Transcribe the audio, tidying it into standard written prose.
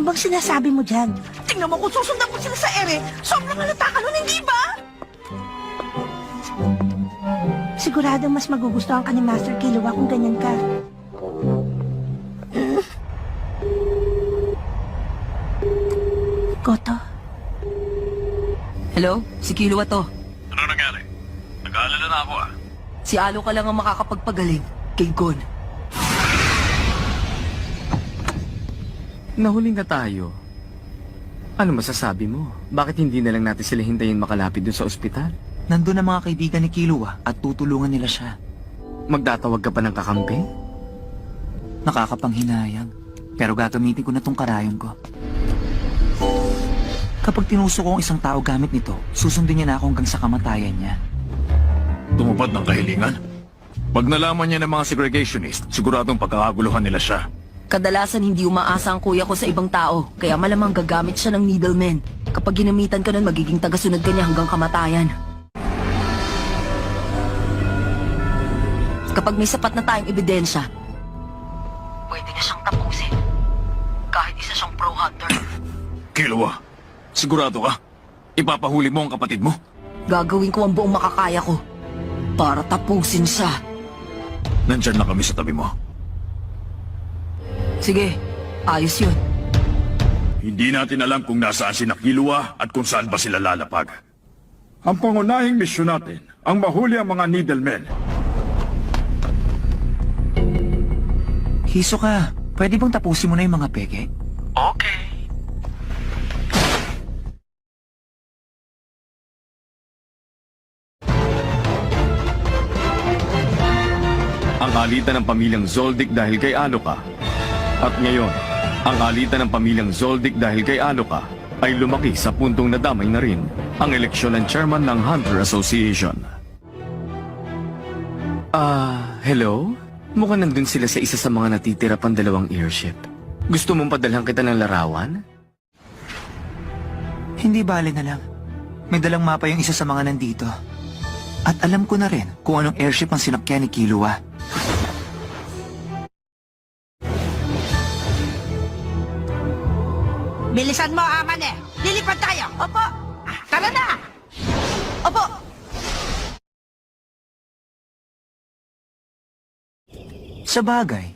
Ano bang sinasabi mo dyan? Tingnan mo kung susundan ko sila sa ere. Sobrang halata ka nun, hindi ba? Siguradong mas magugustuhan ka ni Master Killua kung ganyan ka. Goto. Hello? Si Killua to. Ano nangyari? Nag-aalala na ako ah. Si Alo ka lang ang makakapagpagaling kay Gon. Nahuling na tayo. Ano masasabi mo? Bakit hindi na lang natin sila hintayin makalapit dun sa ospital? Nandun ang mga kaibigan ni Killua at tutulungan nila siya. Magtatawag ka pa ng kakampi? Nakakapanghinayang. Pero gagamitin ko na tong karayon ko. Kapag tinuso ko ang isang tao gamit nito, susundin niya na ako hanggang sa kamatayan niya. Tumupad ng kahilingan? Pag nalaman niya ng mga segregationist, siguradong pagkakaguluhan nila siya. Kadalasan hindi umaasa ang kuya ko sa ibang tao, kaya malamang gagamit siya ng needleman. Kapag ginamitan ka nun, magiging tagasunod ka niya hanggang kamatayan. Kapag may sapat na tayong ebidensya, pwede na siyang tapusin. Kahit isa siyang pro-hunter. Killua, sigurado ka? Ipapahuli mo ang kapatid mo? Gagawin ko ang buong makakaya ko para tapusin siya. Nandyan na kami sa tabi mo. Sige, ayos yun. Hindi natin alam kung nasaan si Killua at kung saan ba sila lalapag. Ang pangunahing misyon natin, ang mahuli ang mga needlemen. Hisoka, pwede bang tapusin mo na yung mga peke? Okay. Ang alitan ng pamilyang Zoldyck dahil kay Aloka. At ngayon, ang alitan ng pamilyang Zoldyck dahil kay Aloka ay lumaki sa puntong nadamay na rin ang eleksyon ng chairman ng Hunter Association. Hello? Mukhang nandun sila sa isa sa mga natitira pang dalawang airship. Gusto mong padalhan kita ng larawan? Hindi bale na lang. May dalang mapa yung isa sa mga nandito. At alam ko na rin kung anong airship ang sinakyan ni Killua. Bilisan mo, Amane. Lilipad tayo. Opo. Tara na. Opo. Sa bagay,